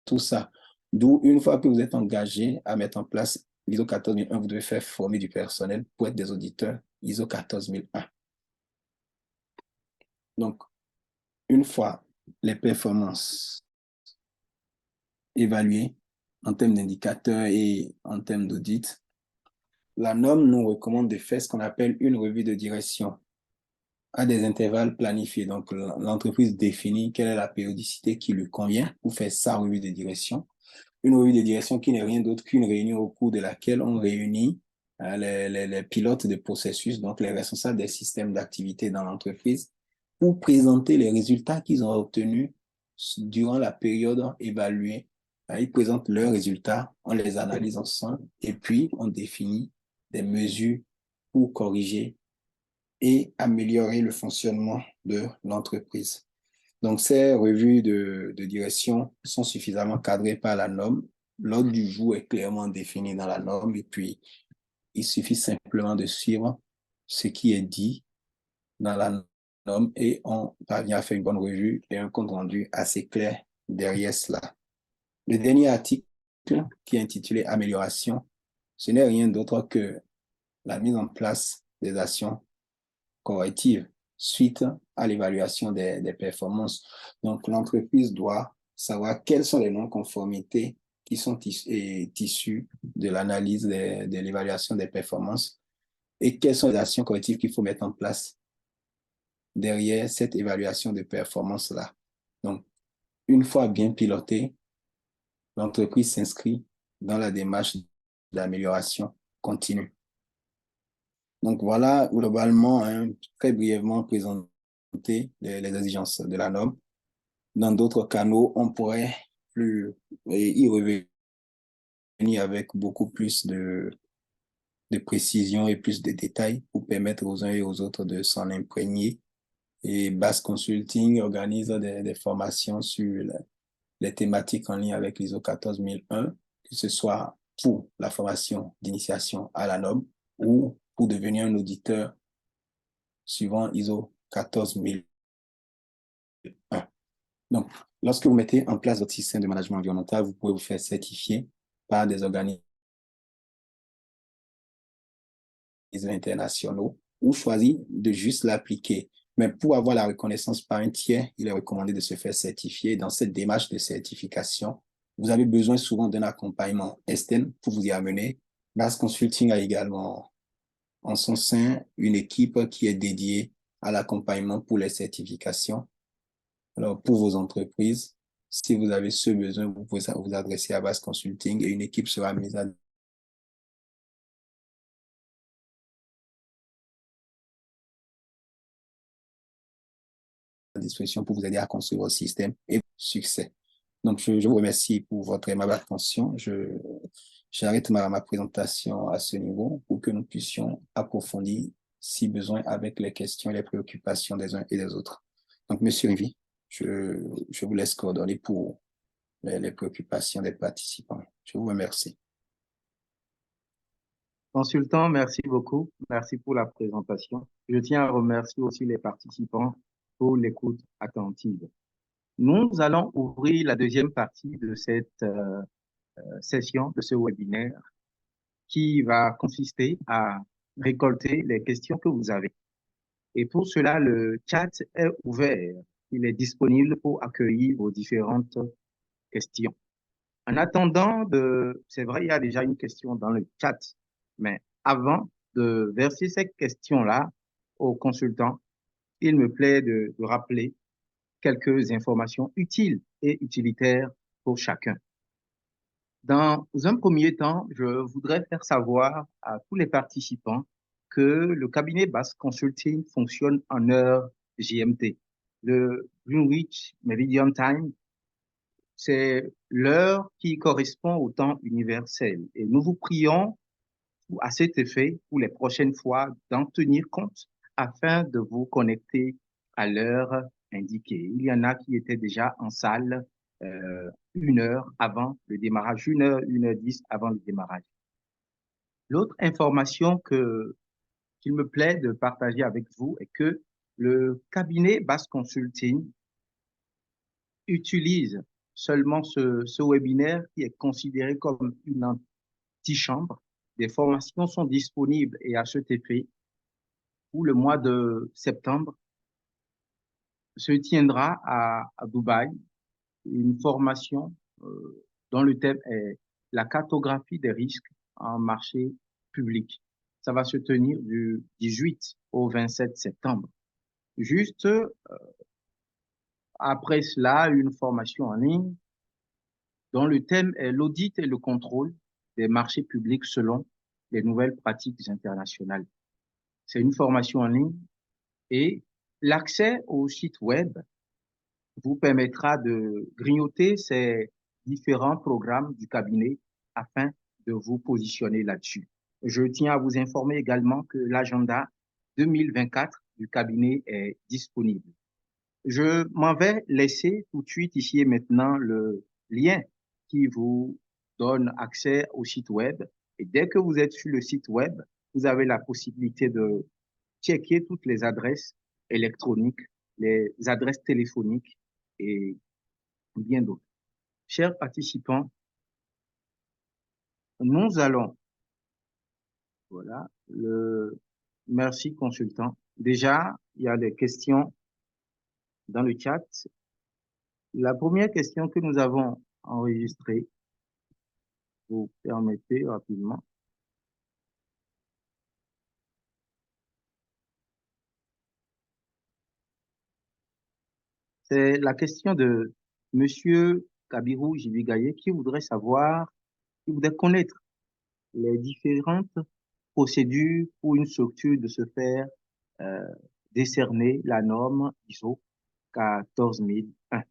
Tout ça. D'où, une fois que vous êtes engagé à mettre en place l'ISO 14001, vous devez faire former du personnel pour être des auditeurs ISO 14001. Donc, une fois les performances évaluées en termes d'indicateurs et en termes d'audit, la norme nous recommande de faire ce qu'on appelle une revue de direction à des intervalles planifiés. Donc, l'entreprise définit quelle est la périodicité qui lui convient pour faire sa revue de direction. Une revue de direction qui n'est rien d'autre qu'une réunion au cours de laquelle on réunit les pilotes de processus, donc les responsables des systèmes d'activité dans l'entreprise, pour présenter les résultats qu'ils ont obtenus durant la période évaluée. Ils présentent leurs résultats, on les analyse ensemble et puis on définit des mesures pour corriger et améliorer le fonctionnement de l'entreprise. Donc, ces revues de direction sont suffisamment cadrées par la norme. L'ordre du jour est clairement défini dans la norme et puis il suffit simplement de suivre ce qui est dit dans la norme et on parvient à faire une bonne revue et un compte rendu assez clair derrière cela. Le dernier article qui est intitulé Amélioration, ce n'est rien d'autre que la mise en place des actions correctives suite à l'évaluation des performances. Donc, l'entreprise doit savoir quelles sont les non-conformités qui sont issues de l'analyse de l'évaluation des performances et quelles sont les actions correctives qu'il faut mettre en place derrière cette évaluation de performance-là. Donc, une fois bien pilotée, l'entreprise s'inscrit dans la démarche d'amélioration continue. Donc, voilà globalement, très brièvement présenté les exigences de la norme. Dans d'autres canaux, on pourrait y revenir avec beaucoup plus de précision et plus de détails pour permettre aux uns et aux autres de s'en imprégner. Et Bass Consulting organise des formations sur les thématiques en lien avec l'ISO 14001, que ce soit pour la formation d'initiation à la norme ou pour devenir un auditeur suivant ISO 14001. Donc, lorsque vous mettez en place votre système de management environnemental, vous pouvez vous faire certifier par des organismes internationaux ou choisir de juste l'appliquer. Mais pour avoir la reconnaissance par un tiers, il est recommandé de se faire certifier. Dans cette démarche de certification, vous avez besoin souvent d'un accompagnement externe pour vous y amener. Bass Consulting a également en son sein une équipe qui est dédiée à l'accompagnement pour les certifications. Alors, pour vos entreprises, si vous avez ce besoin, vous pouvez vous adresser à Bass Consulting et une équipe sera mise à disposition pour vous aider à construire votre système et succès. Donc, je vous remercie pour votre aimable attention. J'arrête ma présentation à ce niveau pour que nous puissions approfondir, si besoin, avec les questions et les préoccupations des uns et des autres. Donc, Monsieur Rivi, je vous laisse coordonner pour les préoccupations des participants. Je vous remercie. Consultant, merci beaucoup. Merci pour la présentation. Je tiens à remercier aussi les participants pour l'écoute attentive. Nous allons ouvrir la deuxième partie de cette session, de ce webinaire, qui va consister à récolter les questions que vous avez. Et pour cela, le chat est ouvert. Il est disponible pour accueillir vos différentes questions. En attendant c'est vrai, il y a déjà une question dans le chat, mais avant de verser cette question-là aux consultants, il me plaît de rappeler quelques informations utiles et utilitaires pour chacun. Dans un premier temps, je voudrais faire savoir à tous les participants que le cabinet Bass Consulting fonctionne en heure GMT. Le Greenwich Meridian Time, c'est l'heure qui correspond au temps universel. Et nous vous prions à cet effet, pour les prochaines fois, d'en tenir compte afin de vous connecter à l'heure indiquée. Il y en a qui étaient déjà en salle 1 heure avant le démarrage, 1 heure, 1h10 avant le démarrage. L'autre information qu'il me plaît de partager avec vous est que le cabinet Bass Consulting utilise seulement ce webinaire qui est considéré comme une antichambre. Des formations sont disponibles et à cet effet, pour le mois de septembre, se tiendra à Dubaï une formation dont le thème est la cartographie des risques en marché public. Ça va se tenir du 18 au 27 septembre. Juste après cela, une formation en ligne dont le thème est l'audit et le contrôle des marchés publics selon les nouvelles pratiques internationales. C'est une formation en ligne et l'accès au site web vous permettra de grignoter ces différents programmes du cabinet afin de vous positionner là-dessus. Je tiens à vous informer également que l'agenda 2024 du cabinet est disponible. Je m'en vais laisser tout de suite ici et maintenant le lien qui vous donne accès au site web. Et dès que vous êtes sur le site web, vous avez la possibilité de checker toutes les adresses électroniques, les adresses téléphoniques et bien d'autres. Chers participants, nous allons, voilà, merci consultant, Déjà, il y a des questions dans le chat. La première question que nous avons enregistrée, vous permettez rapidement. C'est la question de Monsieur Kabirou Jibigaye qui voudrait savoir, qui voudrait connaître les différentes procédures pour une structure de se faire euh, décerner la norme ISO 14001.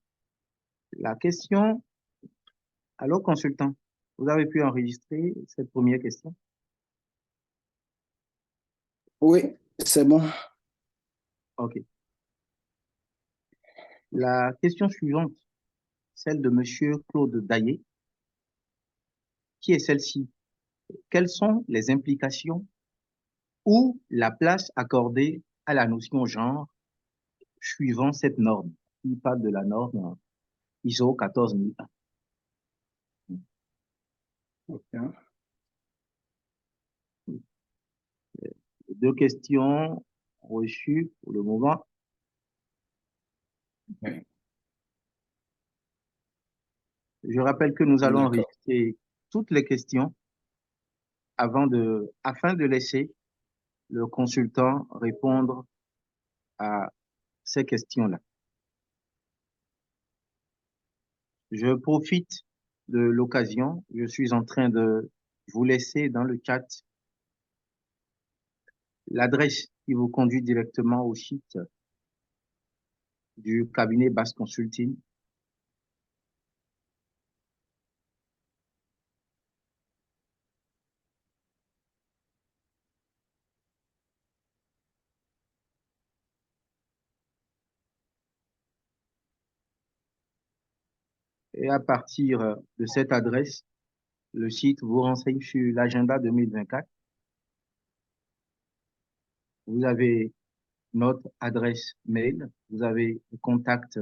La question, alors consultant, vous avez pu enregistrer cette première question? Oui, c'est bon. OK. La question suivante, celle de Monsieur Claude Daillé, qui est celle-ci. Quelles sont les implications ou la place accordée à la notion genre suivant cette norme? Il parle de la norme ISO 14001. Ok. Deux questions reçues pour le moment. Oui. Je rappelle que nous allons D'accord. enregistrer toutes les questions afin de laisser le consultant répondre à ces questions-là. Je profite de l'occasion. Je suis en train de vous laisser dans le chat l'adresse qui vous conduit directement au site du cabinet Basse Consulting. Et à partir de cette adresse, le site vous renseigne sur l'agenda 2024. Vous avez notre adresse mail, vous avez le contact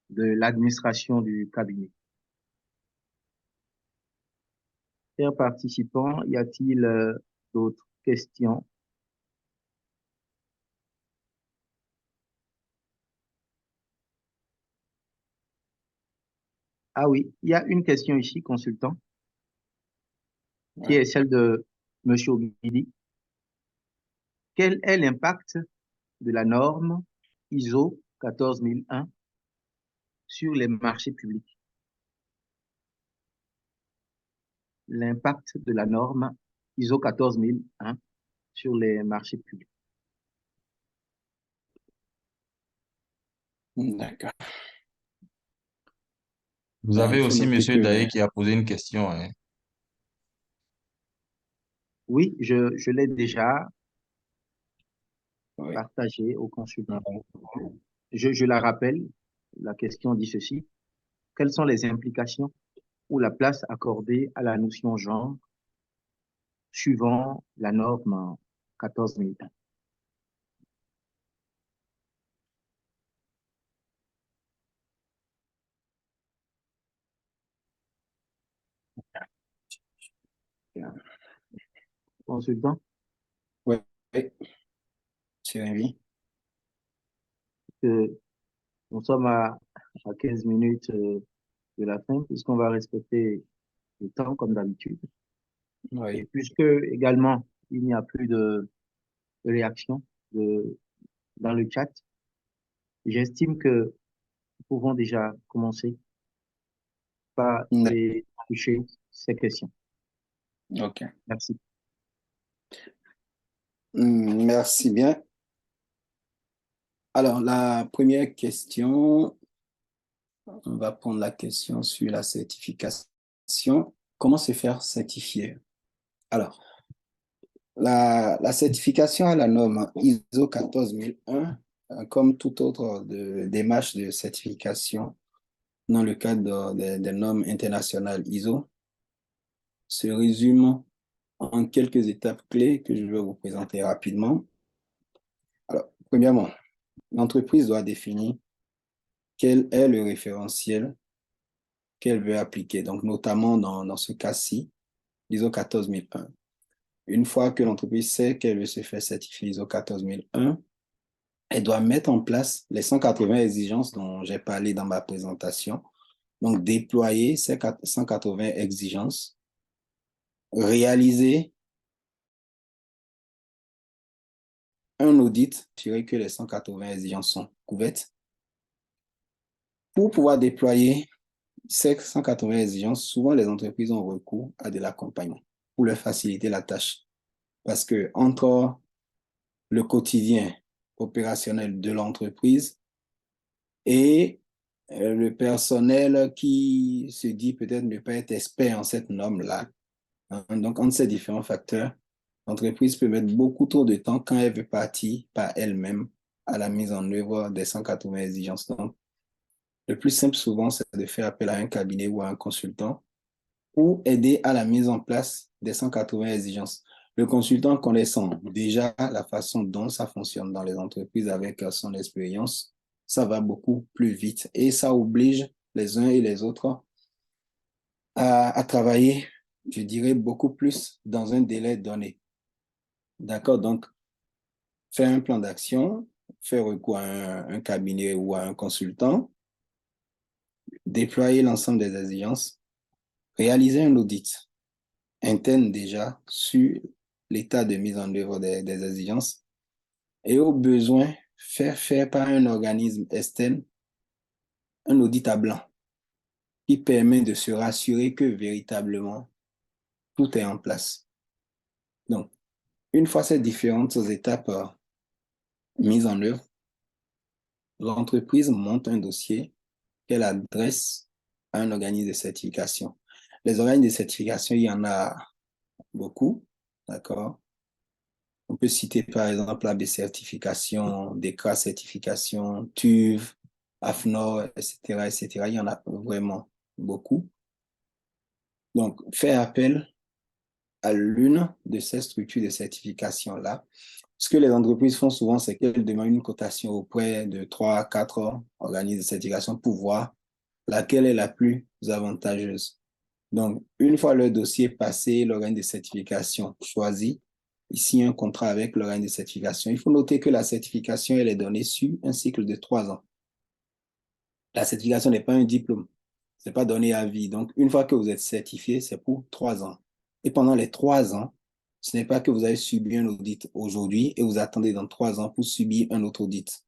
de l'administration du cabinet. Chers participants, y a-t-il d'autres questions? Ah oui, il y a une question ici, consultant, qui Ouais. est celle de Monsieur Obidi. Quel est l'impact de la norme ISO 14001 sur les marchés publics? L'impact de la norme ISO 14001 sur les marchés publics. D'accord. Vous Ben, avez il faut aussi noter Monsieur que... Daé qui a posé une question, hein. Oui, je l'ai déjà Oui. partagé aux consultants. Je la rappelle, la question dit ceci. Quelles sont les implications ou la place accordée à la notion genre suivant la norme 14001? Consultant, Oui, oui, c'est Ravi. que nous sommes à 15 minutes de la fin, puisqu'on va respecter le temps comme d'habitude. Et Oui. puisque également il n'y a plus de réaction dans le chat, j'estime que nous pouvons déjà commencer par D'ac- toucher ces questions. Ok. Merci. Merci bien. Alors, la première question, on va prendre la question sur la certification. Comment se faire certifier? Alors, la certification à la norme ISO 14001, comme toute autre démarche de certification dans le cadre des normes internationales ISO, se résume en quelques étapes clés que je vais vous présenter rapidement. Alors, premièrement, l'entreprise doit définir quel est le référentiel qu'elle veut appliquer, donc notamment dans ce cas-ci, l'ISO 14001. une fois que l'entreprise sait qu'elle veut se faire certifier ISO 14001, elle doit mettre en place les 180 exigences dont j'ai parlé dans ma présentation. Donc, déployer ces 180 exigences, réaliser un audit, assurer que les 180 exigences sont couvertes. Pour pouvoir déployer ces 180 exigences, souvent les entreprises ont recours à de l'accompagnement pour leur faciliter la tâche. Parce que entre le quotidien opérationnel de l'entreprise et le personnel qui se dit peut-être ne pas être expert en cette norme-là. Donc, entre ces différents facteurs, l'entreprise peut mettre beaucoup trop de temps quand elle veut partir par elle-même à la mise en œuvre des 180 exigences. Donc, le plus simple souvent, c'est de faire appel à un cabinet ou à un consultant pour aider à la mise en place des 180 exigences. Le consultant connaissant déjà la façon dont ça fonctionne dans les entreprises avec son expérience, ça va beaucoup plus vite et ça oblige les uns et les autres à travailler, je dirais, beaucoup plus dans un délai donné. D'accord? Donc, faire un plan d'action, faire recours à un cabinet ou à un consultant, déployer l'ensemble des exigences, réaliser un audit interne déjà sur l'état de mise en œuvre des exigences et au besoin, faire par un organisme externe un audit à blanc qui permet de se rassurer que véritablement tout est en place. Donc, une fois ces différentes étapes mises en œuvre, l'entreprise monte un dossier qu'elle adresse à un organisme de certification. Les organismes de certification, il y en a beaucoup, d'accord? On peut citer par exemple AB certification, DECRA certification, TÜV, AFNOR, etc., etc. Il y en a vraiment beaucoup. Donc, faire appel à l'une de ces structures de certification-là. Ce que les entreprises font souvent, c'est qu'elles demandent une cotation auprès de 3 à 4 organismes de certification pour voir laquelle est la plus avantageuse. Donc, une fois le dossier passé, l'organe de certification choisi, ici un contrat avec l'organe de certification. Il faut noter que la certification, elle est donnée sur un cycle de 3 ans. La certification n'est pas un diplôme. Ce n'est pas donné à vie. Donc, une fois que vous êtes certifié, c'est pour 3 ans. Et pendant les 3 ans, ce n'est pas que vous avez subi un audit aujourd'hui et vous attendez dans 3 ans pour subir un autre audit.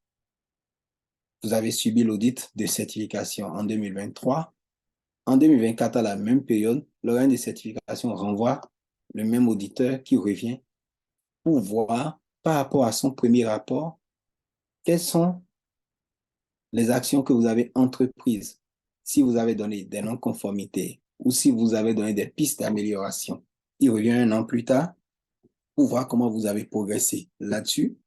Vous avez subi l'audit de certification en 2023. En 2024, à la même période, l'organe de certification renvoie le même auditeur qui revient pour voir, par rapport à son premier rapport, quelles sont les actions que vous avez entreprises, si vous avez donné des non-conformités ou si vous avez donné des pistes d'amélioration. Il revient un an plus tard pour voir comment vous avez progressé là-dessus.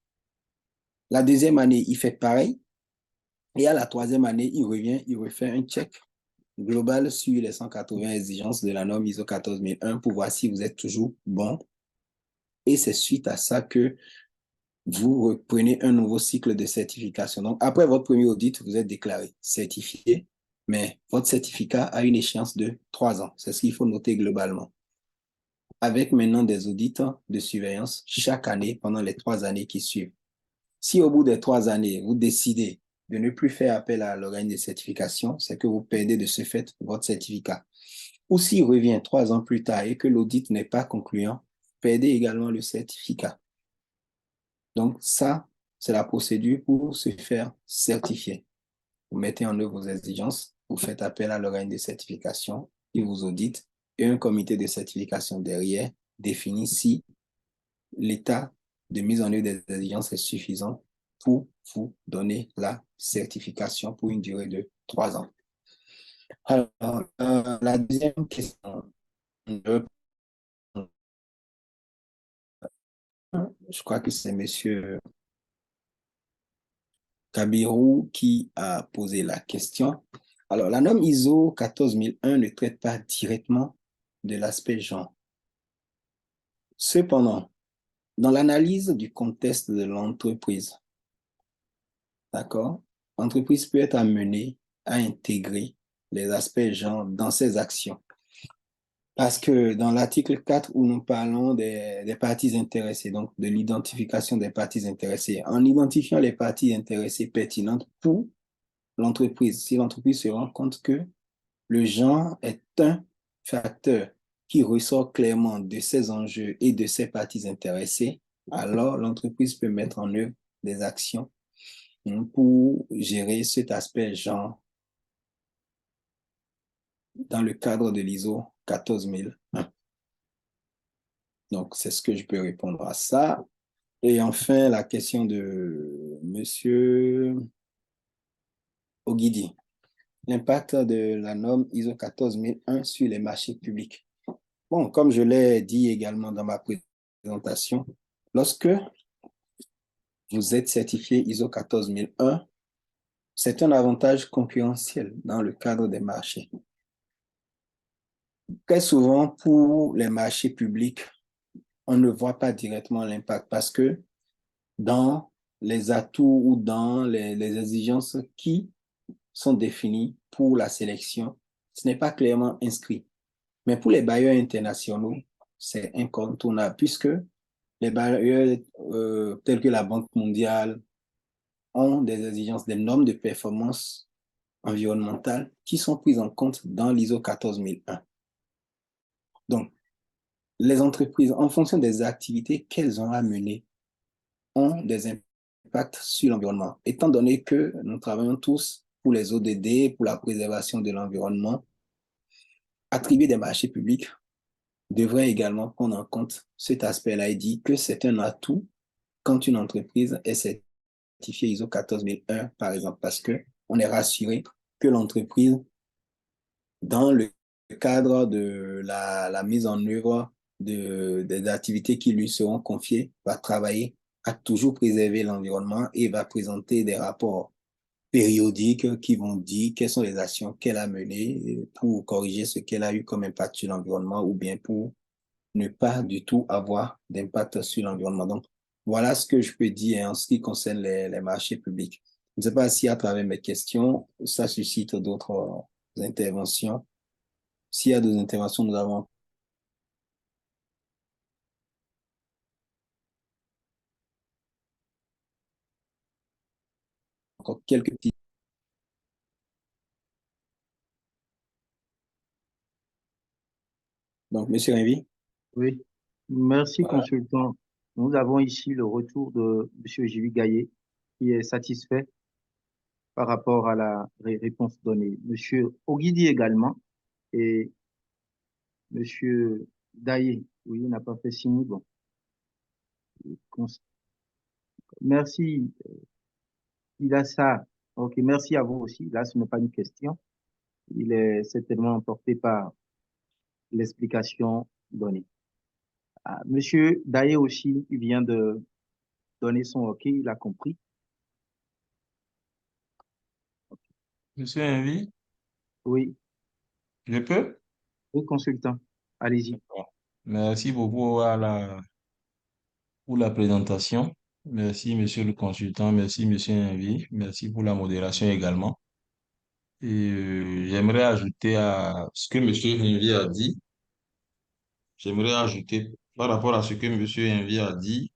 La deuxième année, il fait pareil. Et à la troisième année, il revient, il refait un check global sur les 180 exigences de la norme ISO 14001 pour voir si vous êtes toujours bon. Et c'est suite à ça que vous reprenez un nouveau cycle de certification. Donc, après votre premier audit, vous êtes déclaré certifié, mais votre certificat a une échéance de 3 ans. C'est ce qu'il faut noter globalement. Avec maintenant des audits de surveillance chaque année pendant les 3 années qui suivent. Si au bout des 3 années, vous décidez de ne plus faire appel à l'organe de certification, c'est que vous perdez de ce fait votre certificat. Ou s'il revient 3 ans plus tard et que l'audit n'est pas concluant, vous perdez également le certificat. Donc ça, c'est la procédure pour se faire certifier. Vous mettez en œuvre vos exigences, vous faites appel à l'organe de certification, il vous audite et un comité de certification derrière définit si l'état de mise en œuvre des exigences est suffisant pour vous donner la certification pour une durée de 3 ans. Alors, la deuxième question, je crois que c'est monsieur Kabirou qui a posé la question. Alors, la norme ISO 14001 ne traite pas directement de l'aspect genre. Cependant, dans l'analyse du contexte de l'entreprise, d'accord, l'entreprise peut être amenée à intégrer les aspects genre dans ses actions. Parce que dans l'article 4 où nous parlons des parties intéressées, donc de l'identification des parties intéressées, en identifiant les parties intéressées pertinentes pour l'entreprise, si l'entreprise se rend compte que le genre est un facteur qui ressort clairement de ses enjeux et de ses parties intéressées, alors l'entreprise peut mettre en œuvre des actions pour gérer cet aspect genre dans le cadre de l'ISO 14001. Donc, c'est ce que je peux répondre à ça. Et enfin, la question de Monsieur Oguidi. L'impact de la norme ISO 14001 sur les marchés publics. Bon, comme je l'ai dit également dans ma présentation, lorsque vous êtes certifié ISO 14001, c'est un avantage concurrentiel dans le cadre des marchés. Très souvent, pour les marchés publics, on ne voit pas directement l'impact parce que dans les atouts ou dans les exigences qui sont définies pour la sélection, ce n'est pas clairement inscrit. Mais pour les bailleurs internationaux, c'est incontournable puisque les bailleurs tels que la Banque mondiale ont des exigences, des normes de performance environnementale qui sont prises en compte dans l'ISO 14001. Donc, les entreprises, en fonction des activités qu'elles ont à mener, ont des impacts sur l'environnement. Étant donné que nous travaillons tous pour les ODD, pour la préservation de l'environnement, attribuer des marchés publics devrait également prendre en compte cet aspect-là et dit que c'est un atout quand une entreprise est certifiée ISO 14001, par exemple, parce qu'on est rassuré que l'entreprise, dans le cadre de la mise en œuvre des activités qui lui seront confiées, va travailler à toujours préserver l'environnement et va présenter des rapports périodiques qui vont dire quelles sont les actions qu'elle a menées pour corriger ce qu'elle a eu comme impact sur l'environnement ou bien pour ne pas du tout avoir d'impact sur l'environnement. Donc, voilà ce que je peux dire en ce qui concerne les marchés publics. Je ne sais pas si à travers mes questions, ça suscite d'autres interventions. S'il y a d'autres interventions, nous avons encore quelques petits. Donc, Monsieur Révy, Oui, merci, voilà. consultant. Nous avons ici le retour de Monsieur Julie Gaillet, qui est satisfait par rapport à la réponse donnée. Monsieur Oguidi également, et Monsieur Daye, oui, il n'a pas fait signe. Bon, cons- merci. Il a ça. Ok, merci à vous aussi. Là, ce n'est pas une question. Il est certainement emporté par l'explication donnée. Ah, Monsieur Daye aussi, il vient de donner son OK, il a compris. Monsieur Envy, Oui, je peux? oui, consultant. Allez-y. Bon. Merci beaucoup pour la présentation. Merci, monsieur le consultant. Merci, monsieur Envy. Merci pour la modération également. Et j'aimerais ajouter à ce que monsieur Envy a dit, j'aimerais ajouter par rapport à ce que monsieur Envy a dit,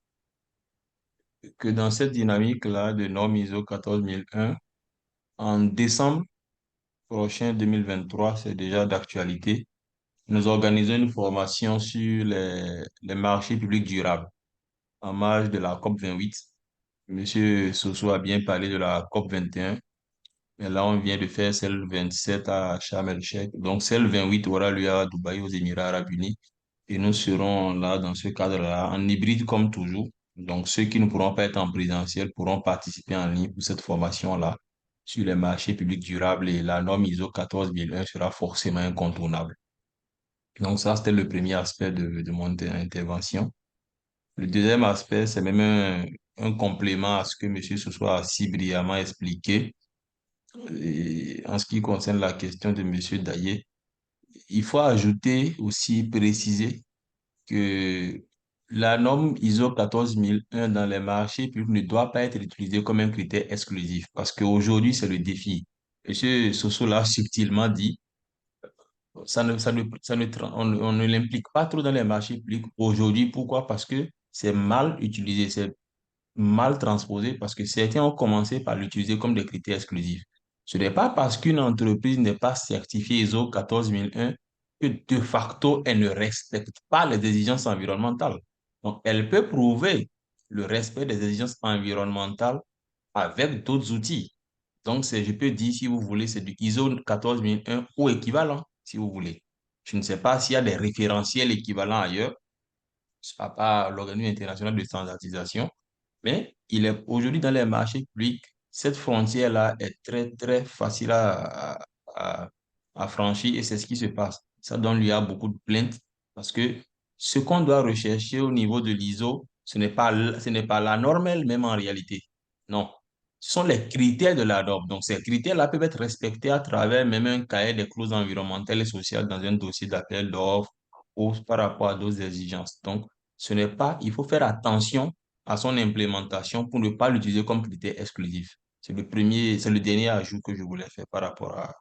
que dans cette dynamique-là de normes ISO 14001, en décembre prochain 2023, c'est déjà d'actualité. Nous organisons une formation sur les marchés publics durables en marge de la COP 28. Monsieur Soso a bien parlé de la COP 21, mais là, on vient de faire celle 27 à Sharm el-Sheikh. Donc, celle 28 aura lieu à Dubaï, aux Émirats arabes unis. Et nous serons là, dans ce cadre-là, en hybride comme toujours. Donc, ceux qui ne pourront pas être en présentiel pourront participer en ligne pour cette formation-là sur les marchés publics durables et la norme ISO 14001 sera forcément incontournable. Donc, ça, c'était le premier aspect de mon intervention. Le deuxième aspect, c'est même un complément à ce que M. Soso a si brillamment expliqué. Et en ce qui concerne la question de M. Daillé, il faut ajouter aussi, préciser que la norme ISO 14001 dans les marchés publics ne doit pas être utilisée comme un critère exclusif parce qu'aujourd'hui, c'est le défi. M. Soso l'a subtilement dit, On ne l'implique pas trop dans les marchés publics aujourd'hui. Pourquoi? Parce que c'est mal utilisé, c'est mal transposé, parce que certains ont commencé par l'utiliser comme des critères exclusifs. Ce n'est pas parce qu'une entreprise n'est pas certifiée ISO 14001 que de facto, elle ne respecte pas les exigences environnementales. Donc, elle peut prouver le respect des exigences environnementales avec d'autres outils. Donc, je peux dire, si vous voulez, c'est du ISO 14001 ou équivalent, si vous voulez. Je ne sais pas s'il y a des référentiels équivalents ailleurs. Ce n'est pas l'Organisme international de standardisation, mais il est aujourd'hui dans les marchés publics, cette frontière-là est très, très facile à, à franchir et c'est ce qui se passe. Ça donne lieu à beaucoup de plaintes parce que ce qu'on doit rechercher au niveau de l'ISO, ce n'est pas la norme elle-même en réalité. Non. Ce sont les critères de la norme. Donc, ces critères-là peuvent être respectés à travers même un cahier des clauses environnementales et sociales dans un dossier d'appel d'offres ou par rapport à d'autres exigences. Donc, il faut faire attention à son implémentation pour ne pas l'utiliser comme critère exclusif. C'est le dernier ajout que je voulais faire par rapport à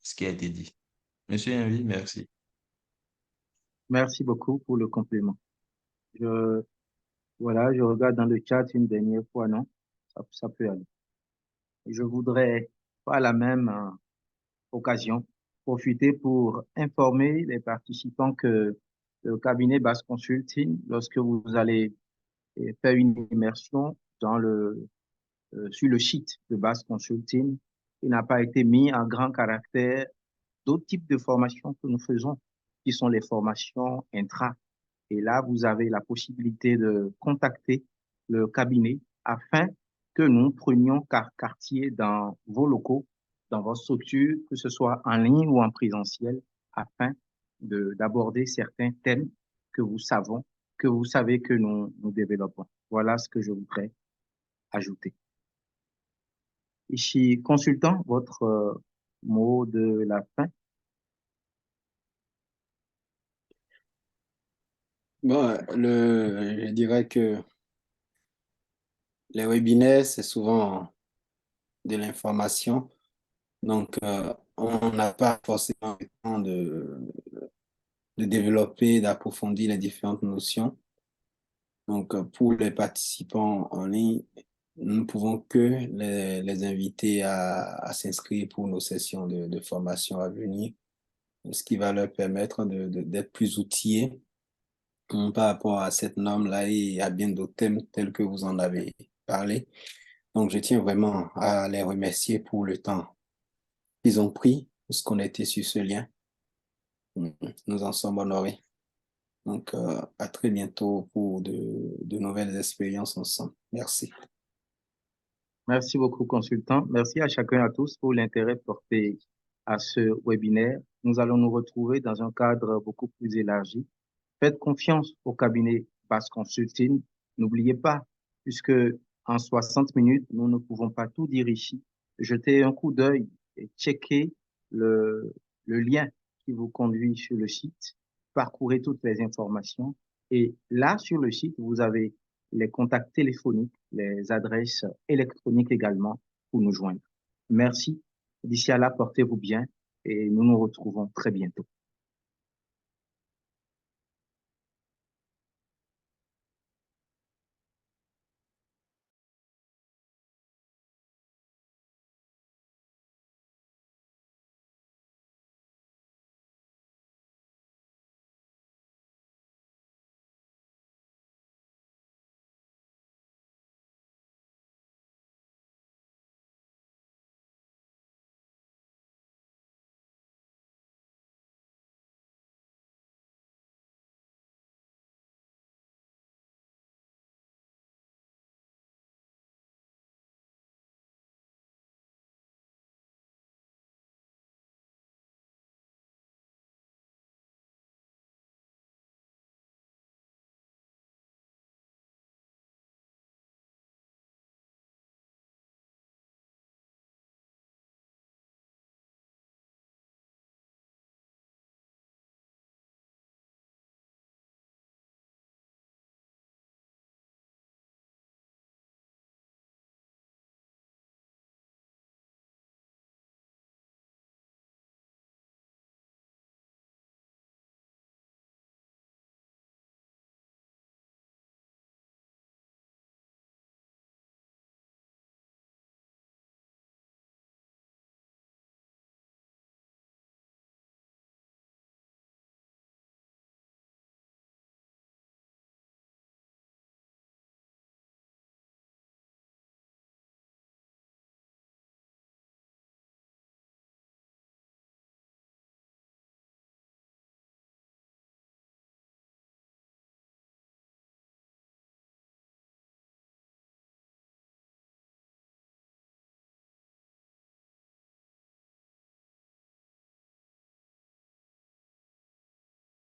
ce qui a été dit. Monsieur Henry, merci. Merci beaucoup pour le complément. Je, voilà, je regarde dans le chat une dernière fois, non? Ça peut aller. Je voudrais, par la même occasion, profiter pour informer les participants que le cabinet Bass Consulting, lorsque vous allez faire une immersion sur le site de Bass Consulting, il n'a pas été mis en grand caractère d'autres types de formations que nous faisons, qui sont les formations intra. Et là, vous avez la possibilité de contacter le cabinet afin que nous prenions quartier dans vos locaux, dans votre structure, que ce soit en ligne ou en présentiel, afin d'aborder certains thèmes que que vous savez que nous développons. Voilà ce que je voudrais ajouter. Ici, consultant, votre mot de la fin. Bon, je dirais que les webinaires, c'est souvent de l'information. Donc, on n'a pas forcément le temps de développer, d'approfondir les différentes notions. Donc, pour les participants en ligne, nous ne pouvons que les inviter à s'inscrire pour nos sessions de formation à venir, ce qui va leur permettre d'être plus outillés par rapport à cette norme-là et à bien d'autres thèmes tels que vous en avez parlé. Donc, je tiens vraiment à les remercier pour le temps qu'ils ont pris, pour se connecter sur ce lien. Nous en sommes honorés. Donc, à très bientôt pour de nouvelles expériences ensemble. Merci. Merci beaucoup, consultant. Merci à chacun et à tous pour l'intérêt porté à ce webinaire. Nous allons nous retrouver dans un cadre beaucoup plus élargi. Faites confiance au cabinet Bass Consulting. N'oubliez pas, puisque en 60 minutes, nous ne pouvons pas tout dire ici. Jetez un coup d'œil et checkez le lien qui vous conduit sur le site. Parcourez toutes les informations. Et là, sur le site, vous avez les contacts téléphoniques, les adresses électroniques également pour nous joindre. Merci. D'ici à là, portez-vous bien et nous nous retrouvons très bientôt.